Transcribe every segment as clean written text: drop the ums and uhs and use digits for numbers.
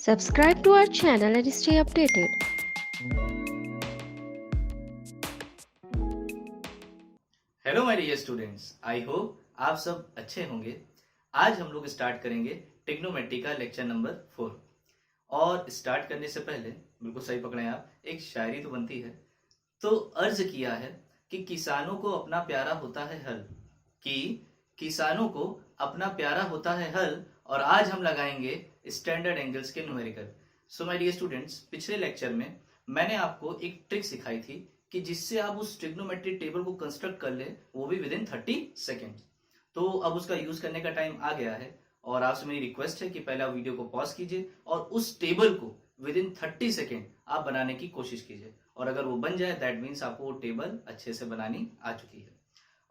Subscribe to our channel and stay updated. Hello my dear students, I hope आप सब अच्छे होंगे। आज हम लोग स्टार्ट करेंगे ट्रिग्नोमेट्री का लेक्चर नंबर 4। और स्टार्ट करने से पहले बिल्कुल सही पकड़े आप, एक शायरी तो बनती है। तो अर्ज किया है कि किसानों को अपना प्यारा होता है हल, कि किसानों को अपना प्यारा होता है हल, और आज हम लगाएंगे स्टैंडर्ड एंगल्स के numerical. So my dear students, पिछले लेक्चर में मैंने आपको एक ट्रिक सिखाई थी कि जिससे आप उस ट्रिग्नोमेट्री टेबल को कंस्ट्रक्ट कर ले, वो भी विद इन 30 सेकेंड। तो अब उसका यूज करने का टाइम आ गया है, और आपसे मेरी रिक्वेस्ट है कि पहले आप वीडियो को पॉज कीजिए और उस टेबल को विद इन 30 सेकेंड आप बनाने की कोशिश कीजिए। और अगर वो बन जाए, दैट मीन्स आपको वो टेबल अच्छे से बनानी आ चुकी है।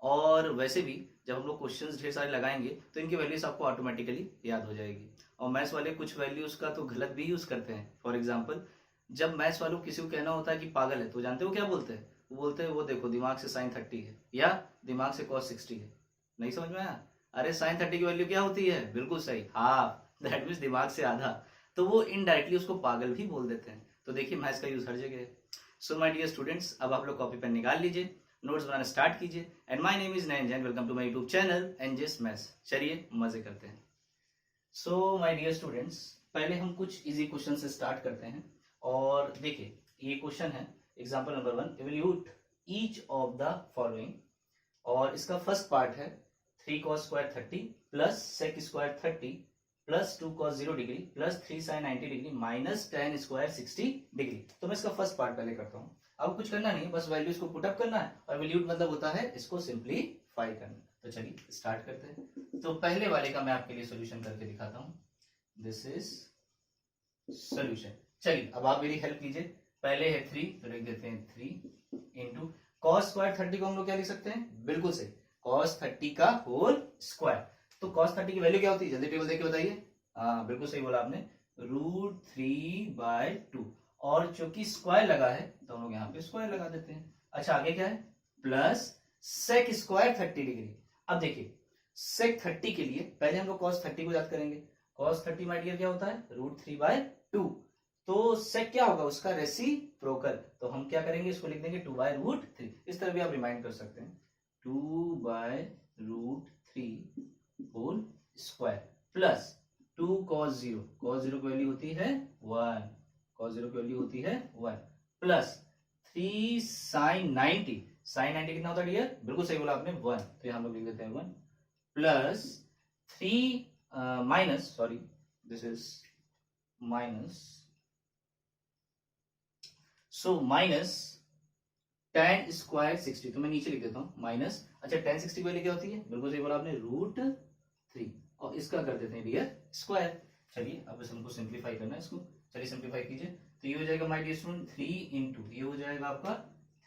और वैसे भी जब हम लोग क्वेश्चंस ढेर सारे लगाएंगे तो इनकी वैल्यूज आपको ऑटोमेटिकली याद हो जाएगी। और मैथ्स वाले कुछ वैल्यूज का तो गलत भी यूज करते हैं। फॉर एग्जाम्पल, जब मैथ्स वालों को किसी को कहना होता है कि पागल है, तो जानते हो क्या बोलते हैं? वो बोलते हैं वो देखो दिमाग से sin 30 है या दिमाग से cos 60 है। नहीं समझ में आया? अरे sin 30 की वैल्यू क्या होती है? बिल्कुल सही, हाफ। दैट मीन्स दिमाग से आधा। तो वो इनडायरेक्टली उसको पागल भी बोल देते हैं। तो देखिए, मैथ्स का यूज हर जगह है। सो माय डियर स्टूडेंट्स, अब आप लोग कॉपी पेन निकाल लीजिए, नोट्स बनाना स्टार्ट कीजिए। And my name is Nayan Jain, welcome to my YouTube channel NJ's maths. चलिए मजे करते हैं। सो माय डियर स्टूडेंट्स, पहले हम कुछ इजी क्वेश्चन से स्टार्ट करते हैं। और देखिए, ये क्वेश्चन है example number 1, evaluate each of the following. और इसका फर्स्ट पार्ट है 3 cos square 30 plus sec square 30 plus 2 cos 0 degree plus 3 sin 90 degree minus tan square 60 degree. तो मैं इसका फर्स्ट पार्ट पहले करता हूँ। अब कुछ करना नहीं, बस वैल्यूज को पुट अप करना है, और वैल्यूड मतलब होता है इसको सिंप्लीफाई करना। तो चलिए स्टार्ट करते हैं। तो पहले वाले का मैं आपके लिए सोल्यूशन करके दिखाता हूँ। This is solution. चलिए अब आप मेरी हेल्प कीजिए। पहले है 3, तो लिख देते हैं 3 इंटू cos स्क्वायर 30 को हम लोग क्या लिख सकते हैं? बिल्कुल सही, cos 30 का होल स्क्वायर। तो cos 30 की वैल्यू क्या होती है? जल्दी टेबल देख के बताइए। हाँ बिल्कुल सही बोला आपने, √3/2। और चूंकि स्क्वायर लगा है तो हम लोग यहाँ पे स्क्वायर लगा देते हैं। अच्छा, आगे क्या है? Plus sec square 30 degree. अब देखिए, sec 30 के लिए पहले हम लोग cos 30 को याद करेंगे। cos 30 माय डियर क्या होता है? √3/2। तो sec क्या होगा? उसका रेसिप्रोकल। तो हम क्या करेंगे? इसको लिख देंगे 2/√3। इस तरह भी आप रिमाइंड कर सकते हैं, 2/√3 whole square plus 2 cos 0। cos 0 की वैल्यू होती है 1, cos 0 की वैल्यू होती है 1 प्लस 3 sin 90। sin 90 कितना होता है डियर? बिल्कुल सही बोला आपने, 1। तो यहां हम लोग लिख देते हैं 1 plus 3 minus, sorry this is minus, so minus tan square 60। तो मैं नीचे लिख देता हूं माइनस। अच्छा, tan 60 की वैल्यू क्या होती है? बिल्कुल सही बोला आपने, √3। और इसका कर देते हैं डियर स्क्वायर। चलिए अब हमको सिंप्लीफाई करना है इसको। चलिए सिंप्लीफाई कीजिए। तो ये हो जाएगा माय डियर स्टूडेंट 3 इंटू ये हो जाएगा आपका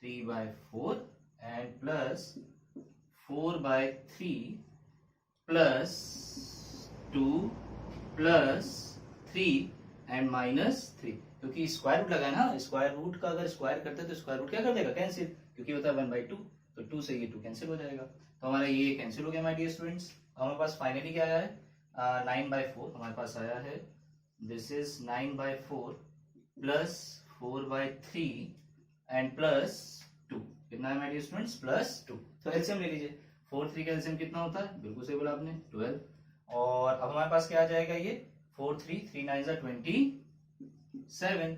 3/4 and plus 4/3 plus 2 plus 3 and minus 3। क्योंकि स्क्वायर रूट लगा है ना, स्क्वायर रूट का अगर स्क्वायर करते हैं तो स्क्वायर रूट क्या कर देगा? कैंसिल, क्योंकि होता है 1/2। तो 2 से ये 2 कैंसिल हो जाएगा। तो हमारा ये कैंसिल हो गया माय डियर स्टूडेंट्स। हमारे पास फाइनली क्या आया है? 9/4 हमारे पास आया है। This is 9/4 plus 4/3 and plus 2। कितना है माय डियर स्टूडेंट्स? प्लस 2। तो एलसीएम ले लीजिए। 4 3 का एलसीएम कितना होता है? बिल्कुल सही बोला आपने, 12। और अब हमारे पास क्या आ जाएगा? ये 4 3 3 9 27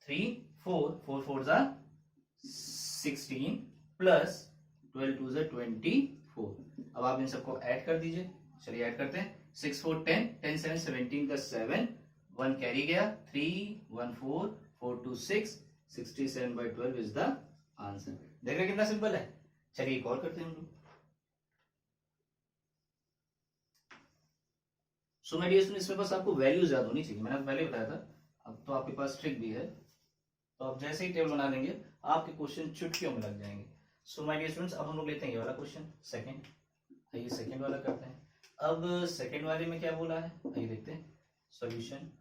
3 4 4 4 16 प्लस 12 2 24। अब आप इन सबको ऐड कर दीजिए। चलिए ऐड करते हैं। 6 4 10 10 7 17 का 7, 1 कैरी गया, 3 1 4 4 2 6 67/12 इज द आंसर। देख रहे कितना सिंपल है। चलिए एक और करते हैं हम लोग। सो माय डियर स्टूडेंट्स, इसमें बस आपको वैल्यूज याद होनी चाहिए। मैंने पहले बताया था, अब तो आपके पास ट्रिक भी है। तो आप जैसे ही टेबल बना लेंगे, आपके क्वेश्चन चुटकियों में लग जाएंगे। सो माय डियर स्टूडेंट्स, अब हम लोग लेते हैं ये वाला क्वेश्चन, सेकंड। आइए सेकंड वाला करते हैं। अब सेकंड वाले में क्या बोला है, आइए देखते हैं सॉल्यूशन।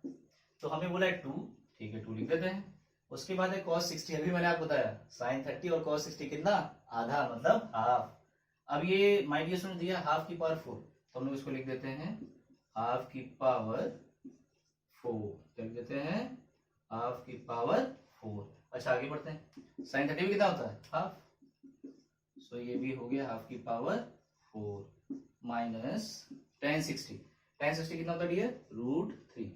तो हमें बोला है 2, ठीक है 2 लिख देते हैं। उसके बाद है cos 60। अभी मैंने आपको बताया sin 30 और cos 60 कितना? आधा, मतलब हाफ। अब ये माय डियर स्टूडेंट दिया ½ की पावर 4, तो हम लोग इसको लिख देते हैं ½ की पावर 4, क्या लिख देते हैं, हाफ की पावर 4। अच्छा आगे बढ़ते हैं, साइन 30 भी कितना होता है, हाफ, सो ये भी हो गया हाफ की पावर 4 माइनस tan 60 कितना होता है डियर, √3,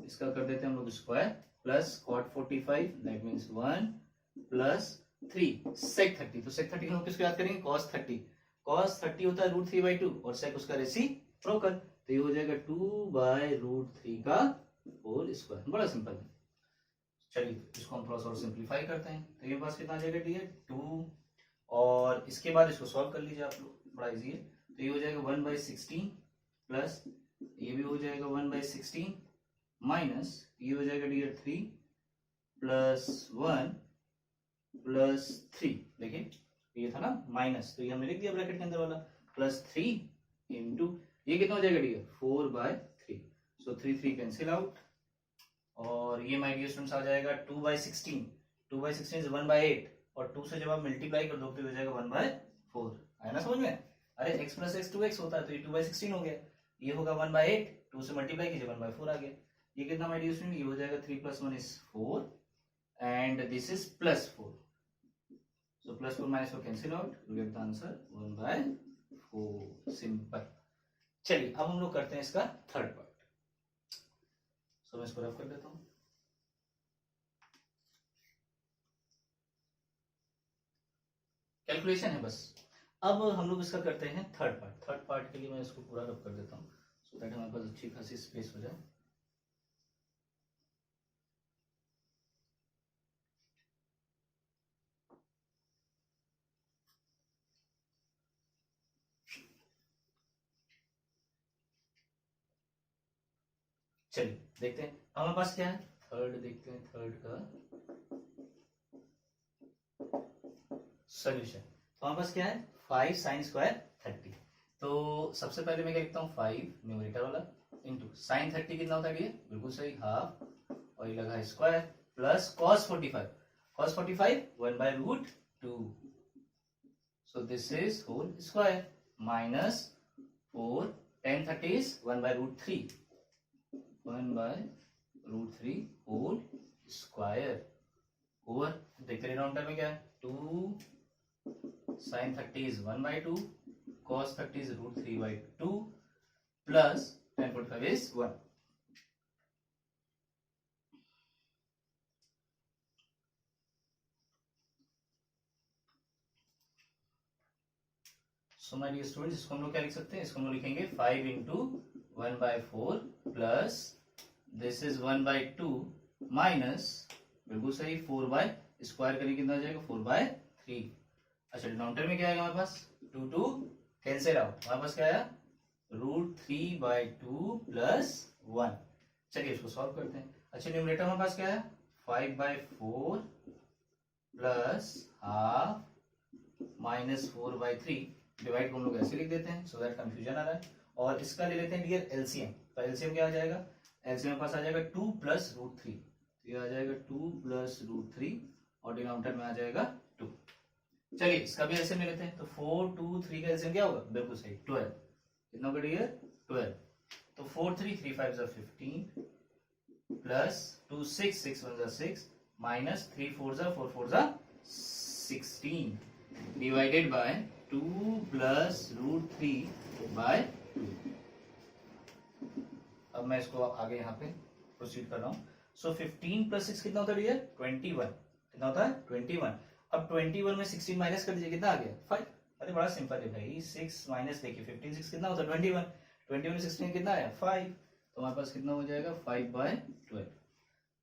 इसका कर देते हैं हम लोग square, plus cot 45 that means 1 plus 3 sec 30, तो sec 30 हम किसको याद करेंगे, cos 30 होता है √3/2 और sec उसका रेसिप्रोकल, तो ये हो जाएगा 2/√3 का होल स्क्वायर, बड़ा सिंपल है। चलिए इसको हम थोड़ा सा और सिंप्लीफाई करते हैं, तो ये पास कितना आ जाएगा डियर 2, और इसके बाद इसको सॉल्व कर लीजिए आप लोग, बड़ा इजी है, तो ये हो जाएगा 1/16 प्लस ये भी हो जाएगा 1/16 माइनस ये हो जाएगा डियर 3 प्लस 1 प्लस 3, देखिए ये था ना माइनस, तो ये हमने लिख दिया ब्रैकेट के अंदर वाला, प्लस 3 इंटू ये कितना हो जाएगा डियर 4/3, सो 3 कैंसिल आउट, और ये माय डियर स्टूडेंट्स आ जाएगा 2/16 इज 1/8, और 2 से जब आप मल्टीप्लाई कर दो तो हो जाएगा 1/4, आया ना समझ में, अरे x प्लस x 2x होता है, तो ये 2/16 हो गया, ये होगा 1/8, 2 से मल्टीप्लाई कीजिए 1/4 आ गया, ये कितना माय डियर स्टूडेंट, ये हो जाएगा 3 + 1 is 4 and this is +4, so +4 -4 cancel out, you get the answer 1/4, simple. चलिए अब हम लोग करते हैं इसका थर्ड पार्ट, सो मैं इसको रफ कर देता हूं, कैलकुलेशन है बस। अब हम लोग इसका करते हैं थर्ड पार्ट के लिए मैं इसको पूरा रफ कर देता हूँ, सो दैट हमारे पास अच्छी खासी स्पेस हो जाए। चलिए देखते हैं हमारे पास क्या है, थर्ड देखते हैं, थर्ड का सॉल्यूशन, तो हमारे पास क्या है 5 sin स्क्वायर 30, तो सबसे पहले मैं क्या लिखता हूँ 5 न्यूमरेटर वाला इंटू sin 30 कितना होता है, बिल्कुल सही हाफ, और ये लगा square, plus cos 45 1/√2, so this is whole square, minus 4 tan 30 is 1/√3 whole square, over देखते रहे राउंड में क्या है 2 sin 30 is 1/2 cos 30 is √3/2 plus tan 45 is 1. So my dear students, इसको हम लोग क्या लिख सकते हैं, इसको हम लोग लिखेंगे 5 into 1/4 plus this is 1/2 minus बिल्कुल सही 4 स्क्वायर करेंगे कितना हो जाएगा 4/3। अच्छा डिनोमिनेटर में क्या आएगा हमारे पास 2 कैंसिल आउट, हमारे पास क्या आया √3/2 प्लस 1। चलिए इसको सॉल्व करते हैं। अच्छा न्यूमरेटर हमारे पास क्या है 5/4 प्लस हाफ माइनस 4/3, डिवाइड को हम लोग ऐसे लिख देते हैं सो दैट कंफ्यूजन आ रहा है, और इसका ले लेते हैं डियर एलसीएम, तो एलसीएम क्या आ जाएगा, एलसीएम पास आ जाएगा 2 + √3, तो ये आ जाएगा 2 + √3 और डिनोमिनेटर में आ जाएगा 2। चलिए इसका भी एलसीएम ले लेते हैं, तो 4 2 3 का एलसीएम क्या होगा बिल्कुल सही 12, कितना होगा डियर 12, तो 4 3 3 5 = 15 प्लस 2 6 6 1 = 6 माइनस 3 4 = 4 4 = 16 डिवाइडेड बाय 2 + √3/2। अब मैं इसको आगे यहाँ पे प्रोसीड कर रहा हूँ, सो 15 + 6 कितना होता है डियर 21, कितना होता है 21। अब 21 में 16 माइनस कर दीजिए कितना आ गया 5, अरे बड़ा सिंपल है भाई, 6 माइनस देखिए 15 6 कितना होता है 21, 21 में 16 कितना आया 5, तो हमारे पास कितना हो जाएगा 5/12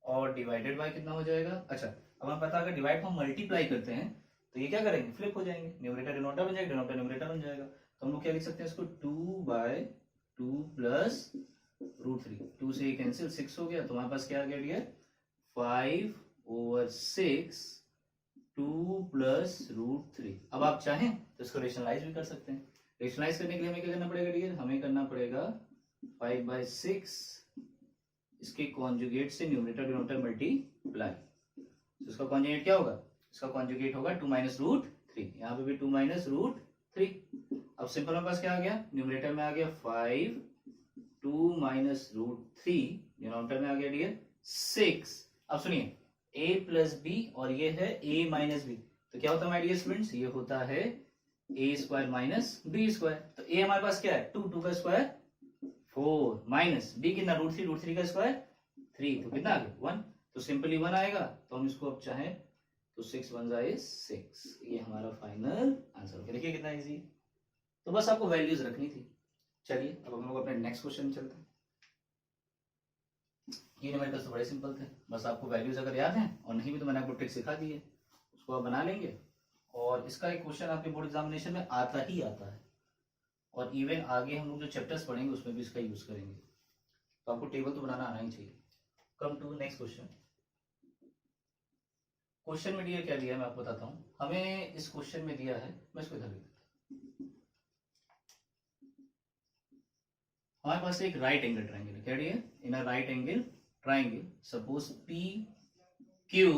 और डिवाइडेड बाय कितना हो जाएगा। अच्छा अब हमें पता अगर डिवाइड को हम मल्टीप्लाई करते हैं तो ये क्या करेंगे फ्लिप हो जाएंगे, न्यूमरेटर डिनोमिनेटर बन जाएगा, डिनोमिनेटर न्यूमरेटर बन जाएगा, तो हम लोग क्या लिख सकते हैं इसको 2/2 प्लस √3, 2 से ये कैंसिल 6 हो गया, तो हमारे पास क्या आ गया डियर 5/6 2 + √3। अब आप चाहें तो इसको रेशनलाइज भी कर सकते हैं, रेशनलाइज करने के लिए हमें क्या करना पड़ेगा डियर, हमें करना पड़ेगा 5/6 इसके कॉन्जुगेट से न्यूमरेटर डिनोमिनेटर मल्टीप्लाई, तो इसका कॉन्जुगेट क्या होगा, इसका कॉन्जुगेट होगा 2 - √3, यहाँ पे भी 2 - √3। अब सिंपल मेरे पास क्या आ गया न्यूमरेटर में आ गया 5 2 - √3 डिनोमिनेटर में आ गया डियर 6। अब सुनिए a प्लस बी और ये है a माइनस बी, तो क्या होता है माय डियर स्टूडेंट्स, ये होता है a square minus b square. तो a हमारे पास क्या है 2, 2 का स्क्वायर 4 माइनस b कितना रूट थ्री का स्क्वायर 3, तो कितना आ गया 1। तो सिंपली 1 आएगा, तो हम इसको अब चाहें तो 6 1 जाए 6, ये हमारा फाइनल आंसर। देखिए कितना इजी, तो बस आपको वैल्यूज रखनी थी। चलिए अब हम लोग अपने नेक्स्ट क्वेश्चन में चलते हैं। ये न्यूमेरिकल्स तो बड़े सिंपल थे, बस आपको वैल्यूज अगर याद हैं और नहीं भी तो मैंने आपको ट्रिक सिखा दी है, उसको आप बना लेंगे। और इसका एक क्वेश्चन आपके बोर्ड एग्जामिनेशन में आता ही आता है, और इवन आगे हम लोग जो चैप्टर्स पढ़ेंगे उसमें भी इसका यूज करेंगे। तो आपको टेबल तो बनाना आना ही चाहिए। Come to next question. Question में डियर क्या दिया है मैं आपको बताता हूँ। हमें इस क्वेश्चन में दिया है, मैं इसको इधर लिख देता हूं। हमारे पास एक राइट एंगल ट्राइंगल है, क्या dear, in a right angle triangle suppose P Q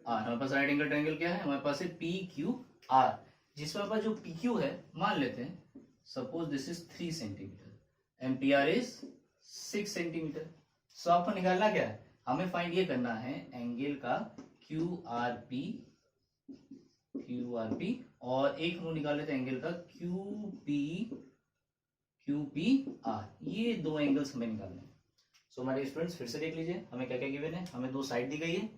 R. हमारे पास राइट एंगल ट्राइंगल क्या है, हमारे पास है पी क्यू आर, जिसमें हमारे पास जो पी क्यू है मान लेते हैं suppose this is 3 centimetre and P R is 6 centimetre. So आपको निकालना क्या है, हमें फाइंड ये करना है एंगल का क्यू आर पी, और एक हम लोग निकाल लेते हैं एंगल का क्यू पी आर। ये दो एंगल्स हमें निकालने हैं। सो हमारे स्टूडेंट्स फिर से देख लीजिए, हमें क्या क्या गिवन है। हमें दो साइड दी गई है,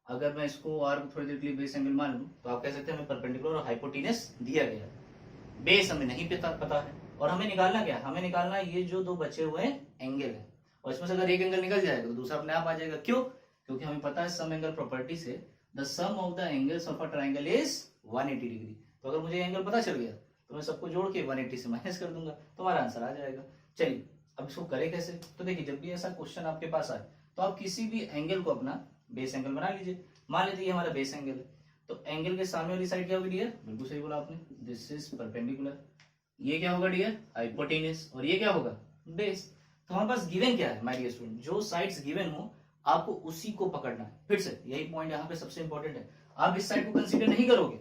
अगर मैं इसको आर को थोड़ी देर के लिए बेस एंगल मान लूं तो आप कह सकते हैं हमें परपेंडिकुलर और हाइपोटेनस दिया गया है। बेस हमें नहीं पता है, और हमें निकालना क्या है, हमें निकालना ये जो दो बचे हुए एंगल है, और इसमें से अगर एक एंगल निकल जाएगा तो दूसरा अपने आप आ जाएगा। क्यों, क्योंकि हमें पता है सम एंगल प्रॉपर्टी से the sum of the angles of a triangle is 180 degree. तो अगर मुझे एंगल पता चल गया तो मैं सबको जोड़ के 180 से माइनस कर दूंगा, तो हमारा आंसर आ जाएगा। चलिए अब इसको करें कैसे। तो देखिए जब भी ऐसा क्वेश्चन आपके पास आए तो आप किसी भी एंगल को अपना बेस एंगल बना लीजिए। मान लेते ये हमारा बेस एंगल है, तो एंगल के सामने वाली साइड क्या होगी डियर, बिल्कुल सही बोला आपने, दिस इज परपेंडिकुलर। ये क्या होगा डियर, हाइपोटेनस, और ये क्या होगा बेस। तो हमारे पास गिवन क्या है माय डियर स्टूडेंट, जो साइड्स गिवन हो आपको उसी को पकड़ना है। फिर से यही पॉइंट यहाँ पे सबसे इंपॉर्टेंट है, आप इस साइड को कंसीडर नहीं करोगे।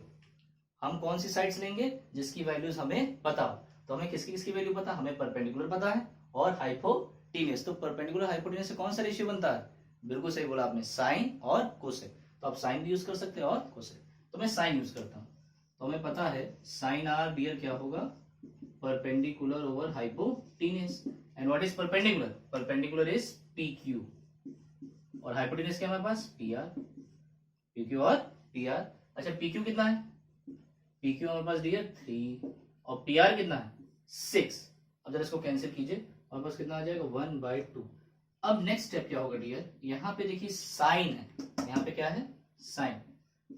हम कौन सी साइड्स लेंगे, जिसकी वैल्यूज हमें पता हो। तो हमें किसकी किसकी वैल्यू पता, हमें परपेंडिकुलर पता है और हाइपोटेनस। तो परपेंडिकुलर हाइपोटेनस से कौन सा रेशियो बनता है, बिल्कुल सही बोला आपने, साइन और कोसेक। तो आप साइन भी यूज कर सकते हैं और कोसेक, तो मैं साइन यूज करता हूं। तो हमें पता है साइन आर डियर क्या होगा, perpendicular over hypotenuse. And what is perpendicular, perpendicular is P Q, और हाइपोटेनस क्या हमारे पास पी आर, पी क्यू और पी आर। अच्छा पी क्यू कितना है, पी क्यू हमारे पास डियर 3, और पी आर कितना है 6। अब जरा इसको कैंसिल कीजिए, हमारे पास कितना आ जाएगा 1/2। अब नेक्स्ट स्टेप क्या होगा डियर, यहाँ पे देखिए साइन है, यहाँ पे क्या है साइन।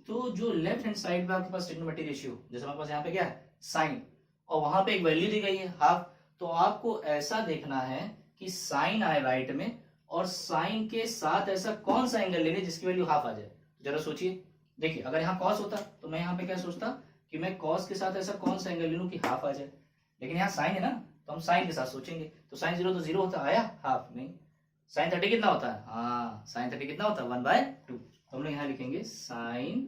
तो जो लेफ्ट हैंड साइड में आपके पास ट्रिग्नोमेट्रिक रेशियो, जैसे हमारे पास यहाँ पे क्या है साइन, और वहां पे एक वैल्यू दी गई है हाफ, तो आपको ऐसा देखना है कि साइन आए राइट में, और साइन के साथ ऐसा कौन सा एंगल लेने जिसकी वैल्यू हाफ आ जाए। जरा सोचिए, देखिए अगर यहाँ कॉस होता तो मैं यहाँ पे क्या सोचता कि मैं कॉस के साथ ऐसा कौन सा एंगल ले लूं कि हाफ आ जाए, लेकिन यहाँ साइन है ना, तो हम साइन के साथ सोचेंगे। तो साइन 0 तो 0 होता, आया हाफ नहीं। साइन 30 कितना होता है, हाँ साइन 30 कितना होता है 1/2। तो हम लोग यहाँ लिखेंगे साइन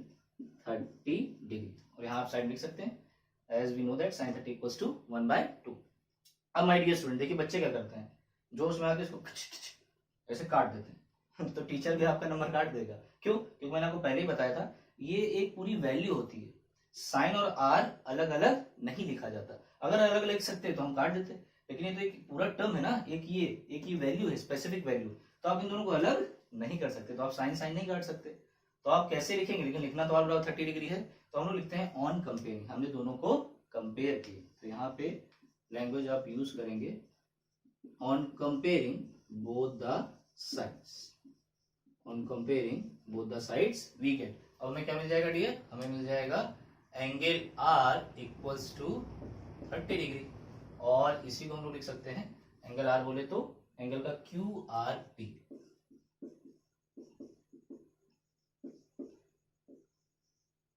30 डिग्री, और यहाँ आप साइड लिख सकते हैं as we know that sine 30 equals to 1/2। अब माय डियर स्टूडेंट देखिए बच्चे क्या करते हैं, जो उसमें आके इसको ऐसे काट देते हैं तो टीचर भी आपका नंबर काट देगा। क्यों, क्योंकि मैंने आपको पहले ही बताया था ये एक पूरी वैल्यू होती है, साइन और आर अलग अलग नहीं लिखा जाता। अगर अलग अलग लिख सकते तो हम काट देते, लेकिन ये तो एक पूरा टर्म है ना, एक ही वैल्यू है, स्पेसिफिक वैल्यू, तो आप इन दोनों को अलग नहीं कर सकते। तो आप साइन साइन नहीं काट सकते, तो आप कैसे लिखेंगे, लेकिन लिखना तो ऑल बराबर 30 डिग्री है, तो हम लोग लिखते हैं ऑन कंपेयरिंग, हमने दोनों को कंपेयर किए। तो यहाँ पे लैंग्वेज आप यूज करेंगे on comparing both the sides, on comparing both the sides we get. अब हमें क्या मिल जाएगा डियर, हमें मिल जाएगा angle are equals to 30 degree, और इसी को हम लोग लिख सकते हैं एंगल आर बोले तो एंगल का क्यू आर पी।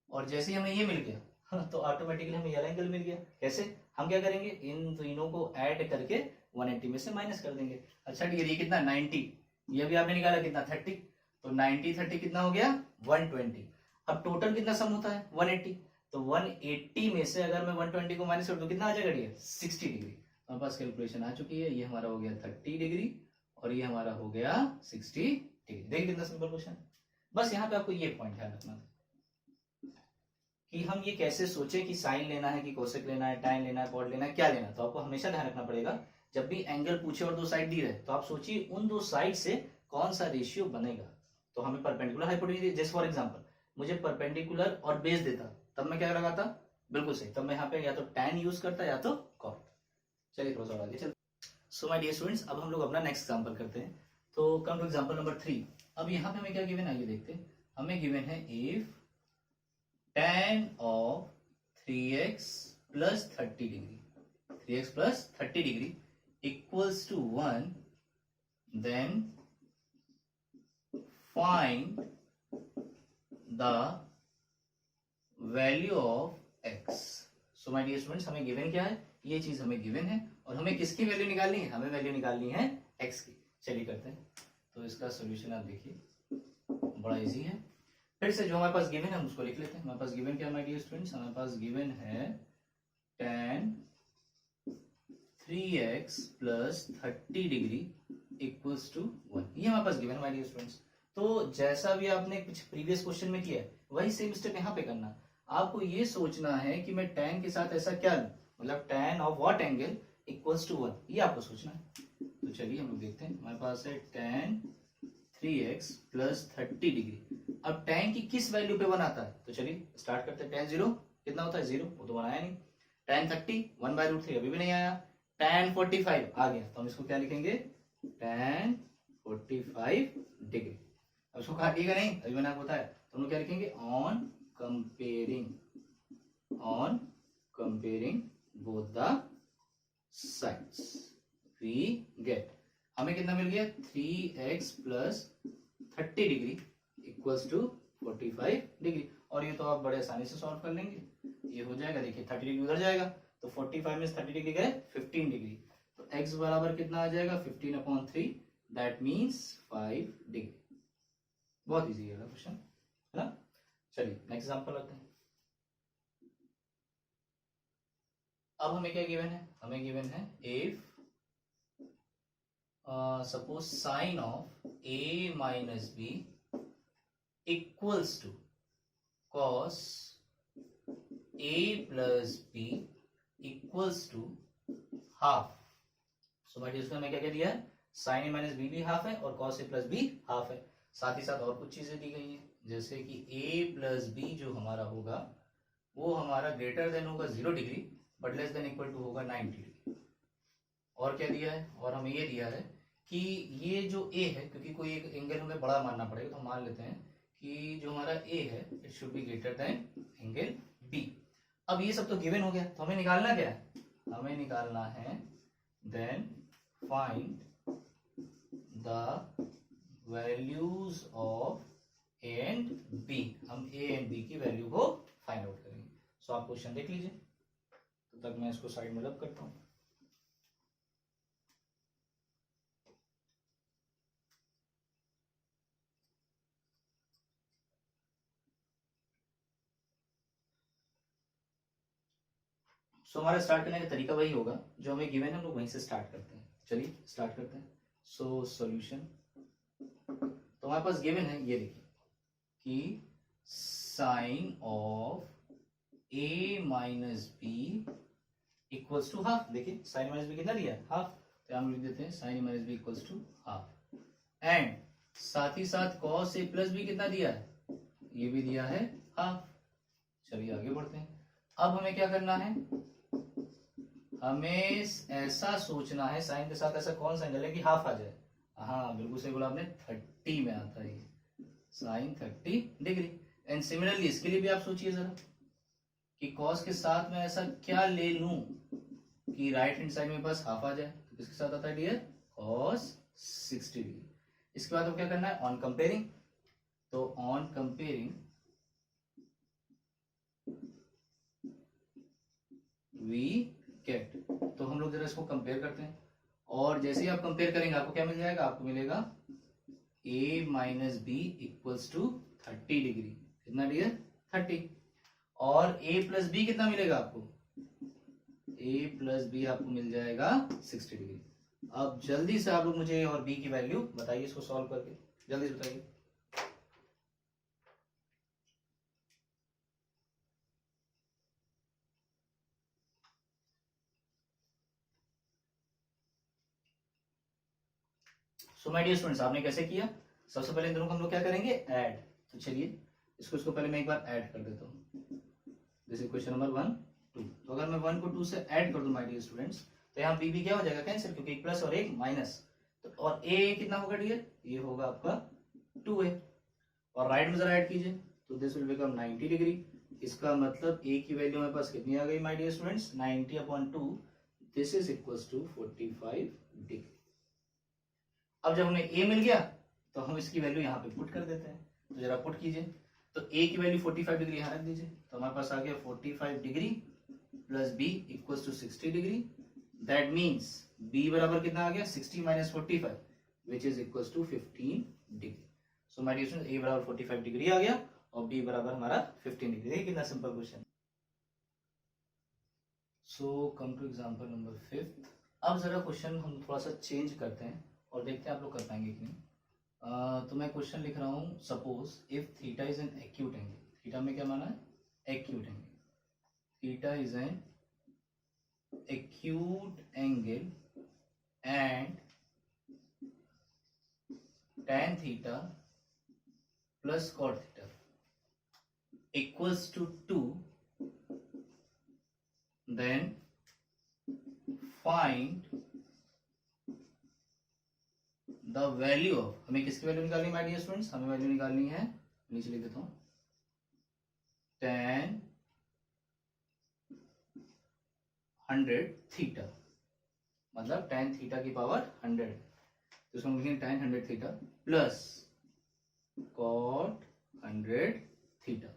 और जैसे ही हमें ये मिल गया तो ऑटोमेटिकली हमें ये एंगल मिल गया। कैसे, हम क्या करेंगे, इन तीनों को ऐड करके 180 में से माइनस कर देंगे। अच्छा डियर ये कितना 90, ये भी आपने निकाला कितना 30, तो 90 30 कितना हो गया 120। अब टोटल कितना सम होता है 180, तो 180 में से अगर मैं 120 को माइनस कर दूं कितना आ जाएगा डियर 60 डिग्री। हमारे पास कैलकुलेशन आ चुकी है, ये हमारा हो गया 30 डिग्री और ये हमारा हो गया 60 डिग्री। देखिए कितना सिंपल क्वेश्चन। बस यहाँ पे आपको ये पॉइंट ध्यान रखना था कि हम ये कैसे सोचें कि साइन लेना है कि कोसेक लेना है, tan लेना है, कॉट लेना है, क्या लेना है। तो आपको हमेशा ध्यान रखना पड़ेगा जब भी एंगल पूछे और दो साइड दी रहे तो आप सोचिए उन दो साइड से कौन सा रेशियो बनेगा। तो हमें परपेंडिकुलर हाइपोटेन्यूज, जैसे फॉर एग्जांपल मुझे परपेंडिकुलर और बेस देता तब मैं क्या लगाता, बिल्कुल सही, तब मैं यहाँ पे या तो tan यूज करता या तो cot। चलिए थोड़ा सा आगे चलते। सो माय डियर स्टूडेंट्स, अब हम लोग अपना नेक्स्ट एग्जांपल करते हैं। तो कम टू एग्जांपल नंबर 3। अब यहाँ पे हमें क्या गिवन है आइए देखते हैं। हमें गिवन है if tan of 3x plus 30 degree, 3x plus 30 degree equals to 1, then find the value of x। So my dear students, हमें गिवन क्या है, ये चीज हमें गिवन है और हमें किसकी वैल्यू निकालनी है, हमें वैल्यू निकालनी है x की। चलिए करते हैं। तो इसका सॉल्यूशन आप देखिए, बड़ा इजी है। फिर से जो हमारे पास गिवन है हम उसको लिख लेते हैं। हमारे पास गिवन क्या है माय डियर स्टूडेंट्स, हमारे पास गिवन है tan 3x plus 30 degree equals to 1। ये हमारे पास गिवन है माय डियर स्टूडेंट्स। तो जैसा भी आपने कुछ प्रीवियस क्वेश्चन में किया है वही सेम स्टेप यहाँ पे करना। आपको ये सोचना है कि मैं tan के साथ ऐसा क्या लूं, मतलब tan of what angle equals to 1, ये आपको सोचना है। तो चलिए हम लोग देखते हैं। हमारे पास है tan 3x plus 30 डिग्री। अब tan की किस वैल्यू पे 1 आता है, तो चलिए स्टार्ट करते हैं। tan 0 कितना होता है 0, वो तो बनाया नहीं। tan 30 1/√3 अभी भी नहीं आया। tan 45 आ गया, तो हम इसको क्या लिखेंगे, tan 45 डिग्री। अब इसको काटिएगा नहीं, अभी मैंने आपको बताया। तो हम लोग क्या लिखेंगे, on comparing both the sides we get, हमें कितना मिल गया 3x plus 30 degree equals to 45 degree. और ये तो आप बड़े आसानी से सॉल्व कर लेंगे, ये हो जाएगा। देखिए 30 डिग्री उधर जाएगा तो 45 में 30 डिग्री गए 15 डिग्री, तो x बराबर कितना आ जाएगा 15/3, दैट मीन्स 5 डिग्री। बहुत इजी है क्वेश्चन, है ना। चलिए नेक्स्ट एग्जांपल लेते हैं। अब हमें क्या गिवन है, हमें गिवन है if suppose sine of a minus b equals to cos a plus b equals to half. So my dear student, मैं क्या क्या दिया है, साइन a माइनस बी भी हाफ है और cos a plus B half है। साथ ही साथ और कुछ चीजें दी गई हैं, जैसे कि a प्लस बी जो हमारा होगा वो हमारा ग्रेटर देन होगा 0 degree but less than equal to होगा 90 डिग्री। और क्या दिया है, और हमें ये दिया है कि ये जो a है, क्योंकि कोई एक एंगल हमें बड़ा मानना पड़ेगा, तो हम मान लेते हैं कि जो हमारा a है it should be greater than angle b। अब ये सब तो गिवन हो गया, तो हमें निकालना क्या है, हमें निकालना है then find the values of a and b। हम a एंड b की वैल्यू को फाइंड आउट करेंगे। सो आप क्वेश्चन देख लीजिए, तो तक मैं इसको साइड में रब करता हूं। सो हमारा स्टार्ट करने का तरीका वही होगा जो हमें गिवन है, हम लोग वहीं से स्टार्ट करते हैं। चलिए स्टार्ट करते हैं। सो सॉल्यूशन, तो हमारे पास गिवन है, ये देखिए कि sine of a minus B equals to half. देखिए साइन माइनस बी कितना दिया है, हाफ, तो हम लिख देते हैं sine minus B equals to half. And साथ ही साथ cos a प्लस बी कितना दिया है, ये भी दिया है हाफ। चलिए आगे बढ़ते हैं। अब हमें क्या करना है, हमें ऐसा सोचना है साइन के साथ ऐसा कौन सा एंगल है कि हाफ आ जाए। हाँ बिल्कुल सही बोला आपने, 30 में आता है साइन 30 डिग्री। एंड सिमिलरली इसके लिए भी आप सोचिए जरा कि cos के साथ में ऐसा क्या ले लूं कि राइट हैंड साइड में बस हाफ आ जाए। तो किसके साथ आता है डियर, cos 60 डिग्री। इसके बाद अब क्या करना है, ऑन कंपेयरिंग। तो ऑन कंपेयरिंग वी गेट, तो हम लोग जरा इसको कंपेयर करते हैं। और जैसे ही आप कंपेयर करेंगे आपको क्या मिल जाएगा, आपको मिलेगा a minus B equals to 30 degree. कितना डियर, 30। और a प्लस बी कितना मिलेगा आपको, a प्लस बी आपको मिल जाएगा 60 डिग्री। अब जल्दी से आप लोग मुझे और बी की वैल्यू बताइए, इसको सॉल्व करके जल्दी से बताइए। सो माय डियर स्टूडेंट्स, आपने कैसे किया? सबसे पहले इन दोनों को हम लोग क्या करेंगे, ऐड। तो चलिए इसको पहले मैं एक बार ऐड कर देता हूँ। This is question number 1 2। तो अगर मैं 1 को 2 से ऐड कर दूं माय डियर स्टूडेंट्स, तो यहाँ बी क्या हो जाएगा, कैंसिल, क्योंकि एक प्लस और एक माइनस। तो और ए कितना होगा डियर, ये होगा आपका 2a। और राइट में जरा ऐड कीजिए, तो दिस विल बिकम 90 डिग्री। इसका मतलब ए की वैल्यू हमारे पास कितनी आ गई my dear students, 90/2। This is equals to 45 degree. अब जब हमें ए मिल गया तो हम इसकी वैल्यू यहाँ पे पुट कर देते हैं। तो जरा पुट कीजिए, तो ए की वैल्यू 45 डिग्री यहाँ रख दीजिए, तो हमारे पास आ गया 45 degree plus B equals to 60 degree. That means B बराबर कितना आ गया, 60 minus 45 which is equals to 15 degree. So my dear students, A बराबर 45 डिग्री आ गया और बी बराबर हमारा 15 डिग्री। देखिए कितना सिंपल क्वेश्चन। सो कम टू एग्जांपल नंबर 5। अब जरा क्वेश्चन हम थोड़ा सा चेंज करते हैं और देखते हैं आप लोग कर पाएंगे कि नहीं। तो मैं क्वेश्चन लिख रहा हूँ, suppose if theta is an acute angle. Theta में क्या माना है, acute angle. Theta is an acute angle and tan theta plus cot theta equals to 2, then find the value of, हमें किसकी वैल्यू निकालनी है माय डियर स्टूडेंट्स, हमें वैल्यू निकालनी है, नीचे लिख देता हूं, tan 100 थीटा, मतलब tan थीटा की पावर 100। तो इसको हम लिखेंगे tan 100 theta plus cot 100 theta.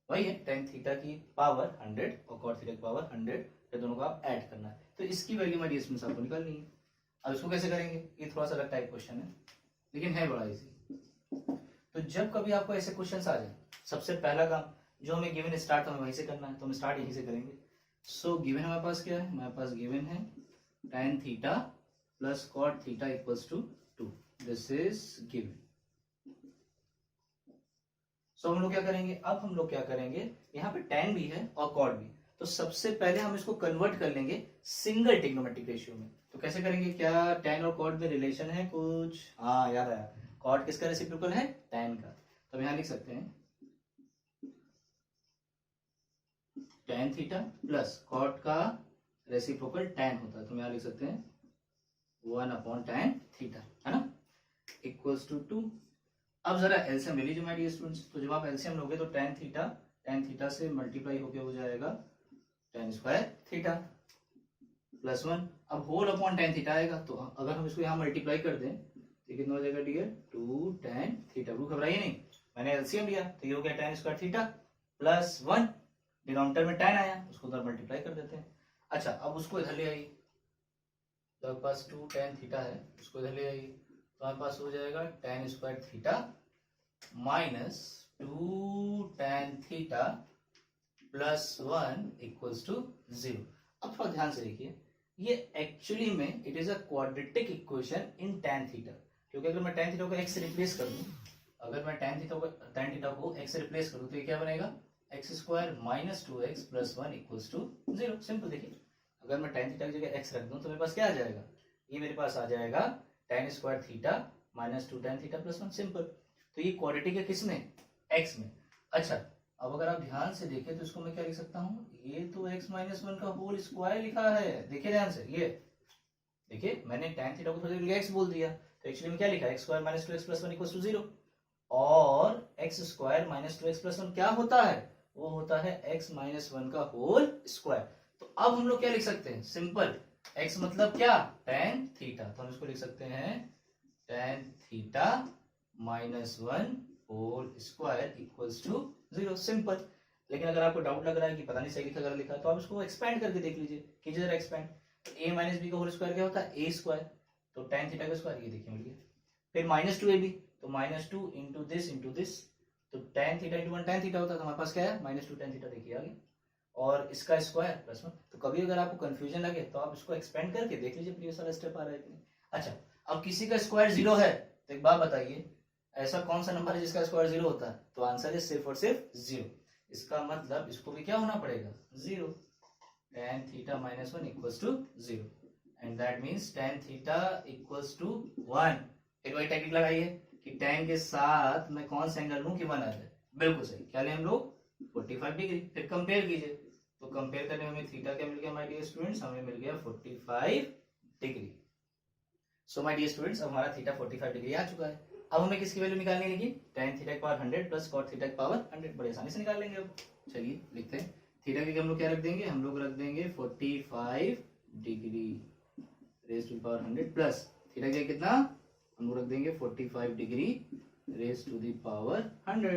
वही है, tan थीटा की पावर 100 और cot थीटा की पावर 100, ये दोनों को आप ऐड करना है। तो इसकी वैल्यू माय डियर स्टूडेंट्स आपको निकालनी है। अब इसको कैसे करेंगे, ये थोड़ा सा अलग टाइप क्वेश्चन है लेकिन है बड़ा इजी। तो जब कभी आपको ऐसे क्वेश्चंस आ जाए, सबसे पहला काम जो हमें गिवन स्टार्ट तो हमें वहीं से करना है, तो हम स्टार्ट यहीं से करेंगे। सो गिवन हमारे पास क्या है, हमारे पास गिवन है tan theta plus cot theta equals to 2। This is given. सो हम लोग क्या करेंगे, अब हम लोग क्या करेंगे, यहाँ पे tan भी है और cot भी, तो सबसे पहले हम इसको कन्वर्ट कर लेंगे सिंगल ट्रिग्नोमेट्रिक रेशियो में। तो कैसे करेंगे, क्या tan और cot में रिलेशन है कुछ, हाँ याद आया, cot किसका रेसिप्रोकल है, tan का। तो हम यहाँ लिख सकते हैं tan थीटा प्लस cot का रेसिप्रोकल tan होता है, तो हम यहाँ लिख सकते हैं 1/tan थीटा, है ना, इक्वल्स टू 2। अब जरा एलसीएम ले लीजिए माय डियर स्टूडेंट्स। तो जब आप एलसीएम लोगे तो tan थीटा से मल्टीप्लाई होके हो जाएगा tan स्क्वायर थीटा प्लस 1। अब होल अपॉन tan थीटा आएगा, तो अगर हम इसको यहाँ मल्टीप्लाई कर दें तो कितना हो जाएगा डियर, 2 tan थीटा। घबराइए नहीं, मैंने एलसीएम लिया तो ये हो गया tan square theta plus 1, denominator में tan आया, उसको उधर मल्टीप्लाई कर देते हैं। अच्छा, अब उसको इधर ले आइए, तो आपके पास 2 tan थीटा है, उसको इधर ले आइए, तो हमारे पास हो जाएगा tan square theta minus 2 tan theta plus 1 equals to 0। अब थोड़ा ध्यान से देखिए, ये एक्चुअली में it is a quadratic equation in tan theta, क्योंकि अगर मैं tan थीटा को x से रिप्लेस कर दूं, अगर मैं tan थीटा को x से रिप्लेस करूं तो ये क्या बनेगा, X square minus 2x plus 1 equals to 0। Simple. देखिए अगर मैं tan थीटा की जगह x रख दूं तो मेरे पास क्या आ जाएगा, ये मेरे पास आ जाएगा tan square theta minus 2 tan theta plus 1। Simple. तो ये क्वाड्रेटिक है किसमें, x में। अच्छा, अब अगर आप ध्यान से देखें तो इसको मैं क्या लिख सकता हूँ, ये तो x माइनस 1 का होल स्क्वायर लिखा है। देखिए ध्यान से, ये देखिए मैंने tan थीटा को थोड़ी देर x बोल दिया, तो एक्चुअली में क्या लिखा है, x square minus 2x plus 1 equals to 0। और x square minus 2x plus 1 क्या होता है, वो होता है x माइनस 1 का होल स्क्वायर। तो अब हम लोग क्या लिख सकते हैं, सिंपल, x मतलब क्या, tan थीटा, तो हम इसको लिख सकते हैं tan theta minus 1 whole square equals to 0। Simple. लेकिन अगर आपको डाउट लग रहा है कि पता नहीं सही लिखा गलत लिखा, तो आप इसको एक्सपेंड करके देख लीजिए, कीजिए जरा एक्सपेंड। तो a माइनस बी का होल स्क्वायर क्या होता है, a स्क्वायर, तो tan थीटा का स्क्वायर, ये देखिए मिल गया। फिर माइनस 2ab, तो माइनस 2 इंटू दिस, तो tan theta into 1 tan theta होता है, तो हमारे पास क्या है, माइनस 2 tan थीटा, देखिए आ गया। और इसका स्क्वायर प्लस 1। तो कभी अगर आपको कंफ्यूजन लगे तो आप इसको एक्सपेंड करके देख लीजिए प्रीवियस वाला स्टेप आ रहा है कि नहीं। अच्छा, अब किसी का स्क्वायर 0 है तो एक बात बताइए, ऐसा कौन सा नंबर है जिसका स्क्वायर 0 होता है? तो आंसर है सिर्फ और सिर्फ 0। इसका मतलब इसको भी क्या होना पड़ेगा? 0। tan theta minus 1 equals to 0 and that means tan theta equals to 1। फिर वही टेक्निक लगाइए कि tan के साथ मैं कौन सा एंगल लूं कि 1 आ जाए। बिल्कुल सही, क्या लें हम लोग? 45 डिग्री। फिर कंपेयर कीजिए, तो कंपेयर करने में हमें थीटा क्या मिल गया माय डियर स्टूडेंट्स? हमें मिल गया 45 degree. So my dear students, अब हमारा थीटा 45 डिग्री आ चुका है। अब हमें किसकी वैल्यू निकालनी है? लेकिन tan थीटा की पावर 100 प्लस cot थीटा की पावर 100 बड़े आसानी से निकाल लेंगे। अब चलिए लिखते हैं, थीटा की हम लोग क्या रख देंगे? हम लोग रख देंगे 45 degree raise to power 100 plus theta का कितना? हम लोग रख देंगे 45 degree raise to the power 100।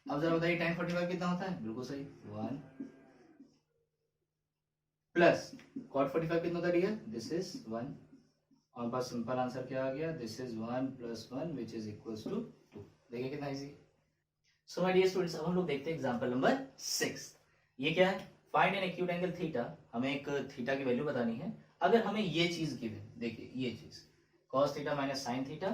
अब जरा बताइए tan 45 कितना होता है? बिल्कुल सही, 1 प्लस cot 45 कितना होता है डियर? This is 1। और पास सिंपल आंसर क्या आ गया? This is 1 plus 1 which is equals to 2। देखिए कितना easy. So my dear students, अब हम लोग देखते हैं एग्जांपल नंबर 6। ये क्या है? Find N acute angle theta. हमें एक थीटा की वैल्यू बतानी है। अगर हमें ये चीज गिवन, देखिए ये चीज cos theta minus sin theta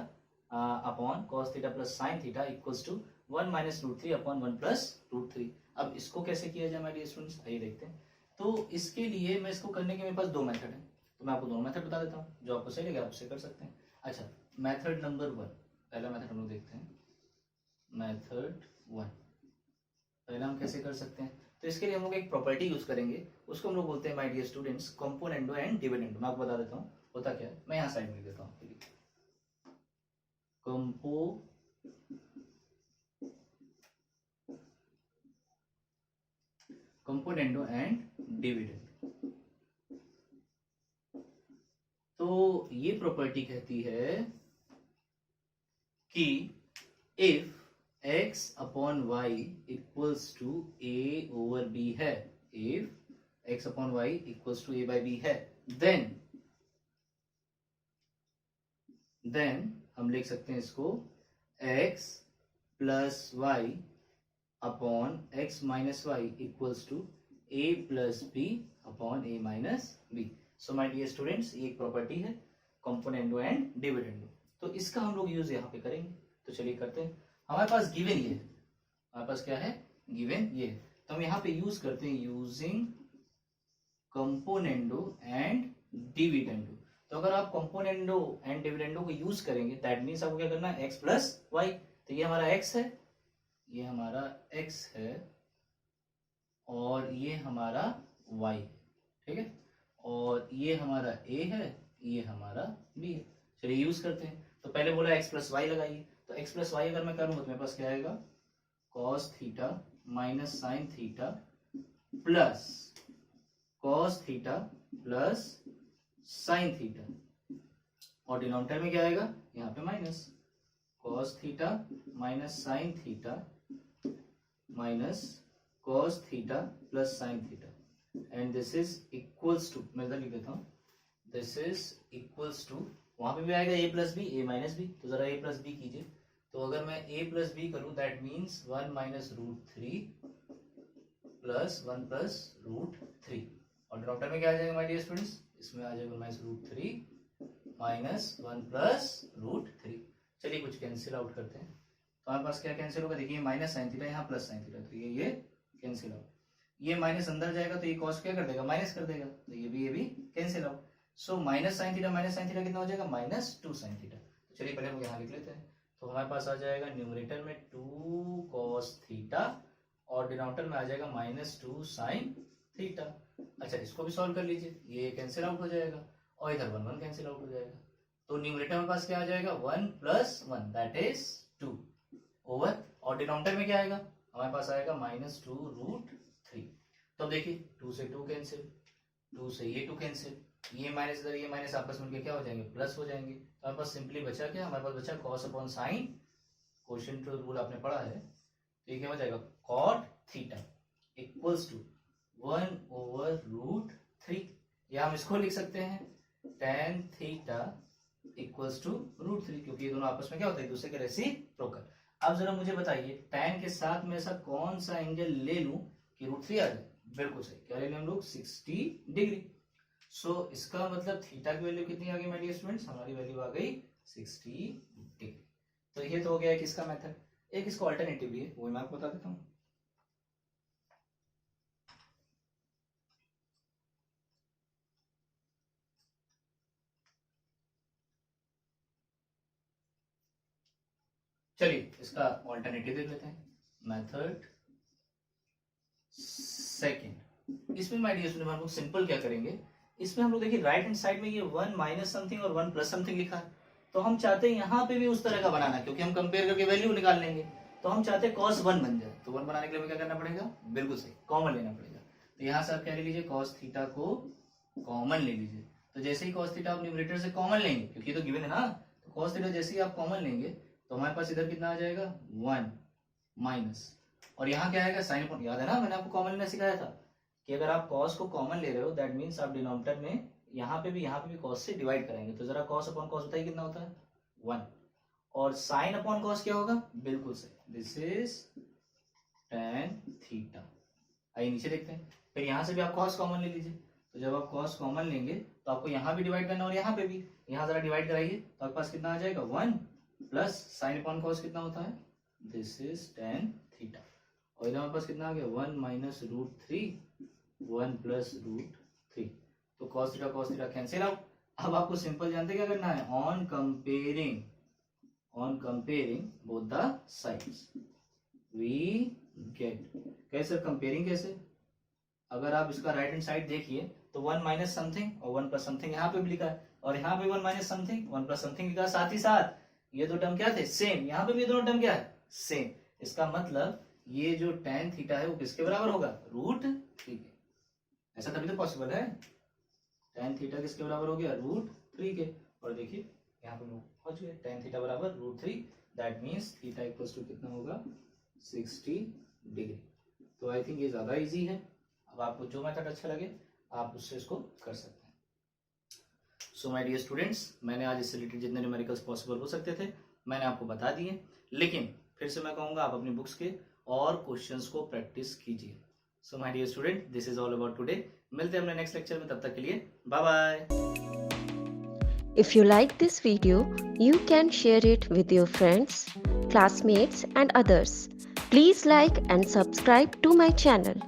upon cos theta plus sin theta equals to 1 minus root 3 upon 1 plus root 3। अब इसको कैसे किया जाए माय डियर स्टूडेंट्स? आइए देखते हैं। तो इसके लिए मैं इसको करने के मेरे पास दो मेथड है, तो मैं आपको दोनों मेथड बता देता हूँ, जो आपको सही लगे आप उससे कर सकते हैं। अच्छा, मेथड नंबर 1, पहला मेथड हम लोग देखते हैं। मेथड 1 पहला हम कैसे कर सकते हैं? तो इसके लिए हम लोग एक प्रॉपर्टी यूज करेंगे, उसको हम लोग बोलते हैं my dear students componendo and dividendo. मैं आपको बता देता हूँ होता क्या है। मैं यहाँ साइड में लिख देता हूँ, कंपोनेंडो एंड डिविडेंडो। तो ये प्रॉपर्टी कहती है कि if x upon y equals to a over b है, if x upon y equals to a by b है, देन हम लिख सकते हैं इसको x plus Y upon X minus Y equals to a plus B upon a minus B. So my dear students, ये एक property है componendo and dividendo, तो इसका हम लोग यूज यहाँ पे करेंगे। तो चलिए करते हैं। हमारे पास गिवन ये है, हमारे पास क्या है? गिवन ये है, तो हम यहाँ पे यूज करते हैं यूजिंग कंपोनेंडो एंड डिविडेंडो। तो अगर आप कंपोनेंडो एंड डिविडेंडो को यूज करेंगे दैट मीन्स आपको क्या करना है? X plus Y. तो ये हमारा एक्स है, ये हमारा एक्स है और ये हमारा y है, ठीक है, और ये हमारा a है, ये हमारा b है। चलिए यूज करते हैं। तो पहले बोला x प्लस वाई लगाइए, तो x प्लस वाई अगर मैं करूंगा तो मेरे पास क्या आएगा? cos theta minus sine theta plus cos theta plus sine theta, और डिनोमिनेटर में क्या आएगा? यहाँ पे minus cos theta minus sine theta minus cos theta plus sine theta and this is equals to, मैं इधर लिख देता हूँ, दिस इज इक्वल्स टू, वहां पे भी आएगा a plus B, a minus B. तो जरा a प्लस बी कीजिए, तो अगर मैं a प्लस बी करूँ that means 1 minus root 3 plus 1 plus root 3, और डिनोमिनेटर में क्या आ जाएगा माय डियर स्टूडेंट्स? इसमें आ जाएगा minus root 3 minus 1 plus root 3। चलिए कुछ कैंसिल आउट करते हैं, तो हमारे पास क्या कैंसिल होगा? देखिए माइनस साइन थीटा यहाँ प्लस साइन थीटा, तो ये कैंसिल आउट, ये माइनस अंदर जाएगा तो ये कॉस क्या कर देगा? माइनस कर देगा, तो ये भी cancel out. So minus sine theta कितना हो जाएगा? Minus 2 sine theta. तो चलिए पहले हम यहाँ लिख लेते हैं, तो हमारे पास आ जाएगा न्यूमरेटर में 2 कॉस थीटा और डिनोमिनेटर में आ जाएगा माइनस 2 साइन थीटा। अच्छा, इसको भी सॉल्व कर लीजिए, ये कैंसिल आउट हो जाएगा और इधर 1 1 कैंसिल आउट हो जाएगा। तो न्यूमरेटर में पास क्या आ जाएगा? 1 प्लस 1 दैट इज 2 ओवर, और डिनोमिनेटर में क्या आएगा? हमारे पास आएगा माइनस 2 रूट 3। तो अब देखिए 2 से 2 कैंसिल, 2 से ये 2 कैंसिल, ये माइनस इधर ये माइनस आपस में क्या हो जाएंगे? प्लस हो जाएंगे। तो हमारे पास सिंपली बचा क्या? हमारे पास बचा cos upon sine, quotient rule आपने पढ़ा है, तो ये क्या हो जाएगा? Cot theta equals to 1 over root 3, या हम इसको लिख सकते हैं tan theta equals to root 3, क्योंकि ये दोनों आपस में क्या होता है? दूसरे के रेसिप्रोकल। अब जरा मुझे बताइए tan के साथ में ऐसा कौन सा एंगल ले लूं कि रूट 3 आ जाए? बिल्कुल सही, क्या ले लें हम लोग? 60 डिग्री। सो इसका मतलब थीटा की वैल्यू कितनी आ गई माय डियर स्टूडेंट्स, हमारी वैल्यू आ गई 60 डिग्री। तो ये तो हो गया किसका मेथड। एक इसका ऑल्टरनेटिव भी है, वो मैं आपको बता देता हूँ। चलिए इसका ऑल्टरनेटिव देख लेते हैं। मेथड सेकंड, इसमें माय डियर स्टूडेंट हम लोग सिंपल क्या करेंगे, इसमें हम लोग देखिए राइट हैंड साइड में ये 1 माइनस समथिंग और 1 प्लस समथिंग लिखा है, तो हम चाहते हैं यहाँ पे भी उस तरह का बनाना, क्योंकि हम कंपेयर करके वैल्यू निकाल लेंगे। तो हम चाहते हैं cos 1 बन जाए, तो 1 बनाने के लिए हमें क्या करना पड़ेगा, बिल्कुल सही कॉमन लेना पड़ेगा। तो यहाँ से आप क्या ले लीजिए, cos थीटा को कॉमन ले लीजिए। तो जैसे ही cos थीटा आप न्यूमरेटर से कॉमन लेंगे, क्योंकि तो गिवन है ना, तो cos थीटा जैसे ही आप कॉमन लेंगे तो हमारे पास इधर कितना आ जाएगा 1 माइनस, और यहाँ क्या आएगा साइन अपॉन। याद है ना मैंने आपको कॉमन लेना सिखाया था कि अगर आप cos को कॉमन ले रहे हो दैट मीन्स आप डिनोमिनेटर में यहाँ पे भी cos से डिवाइड कराएंगे। तो जरा cos अपॉन cos बताइए कितना होता है 1, और साइन अपॉन cos क्या होगा, बिल्कुल सही, दिस इज tan थीटा। आइए नीचे देखते हैं। फिर यहाँ से भी आप cos कॉमन ले लीजिए, तो जब आप cos कॉमन लेंगे तो आपको यहाँ भी डिवाइड करना और यहाँ पे भी, यहाँ जरा डिवाइड कराइए तो आपके पास कितना आ जाएगा 1 प्लस साइन अपॉन cos कितना होता है, दिस इज tan थीटा। और इधर हमारे पास कितना आ गया 1 माइनस √3 1 प्लस √3। तो cos थीटा कैंसिल आउट। अब आपको सिंपल जानते क्या करना है, on comparing both the sides we get. कैसे कंपेयरिंग, कैसे, अगर आप इसका राइट हैंड साइड देखिए तो 1 माइनस समथिंग और 1 प्लस समथिंग यहाँ पे भी लिखा है, और यहाँ पे 1 माइनस समथिंग 1 प्लस समथिंग लिखा है, साथ ही साथ ये दो टर्म क्या थे, सेम। यहाँ पे भी दोनों टर्म क्या है, सेम। इसका मतलब ये जो tan थीटा है वो किसके बराबर होगा, √3 के। ऐसा तभी तो पॉसिबल है, tan थीटा किसके बराबर हो गया, √3 के। और देखिए यहाँ पे लोग पहुंच गए, tan थीटा बराबर √3, that means theta equals to कितना होगा 60 डिग्री। तो आई थिंक ये ज्यादा इजी है। अब आपको जो मेथड अच्छा लगे आप उससे इसको कर सकते हैं। सो माय डियर स्टूडेंट्स, मैंने आज इससे रिलेटेड जितने न्यूमेरिकल्स पॉसिबल हो सकते थे मैंने आपको बता दिए, लेकिन फिर से मैं कहूंगा आप अपनी बुक्स के और क्वेश्चंस को प्रैक्टिस कीजिए। So my dear student, this is all about today. मिलते हैं अपने नेक्स्ट लेक्चर में, तब तक के लिए bye bye. If you like this video, you can share it with your friends, classmates and others. Please like and subscribe to my channel.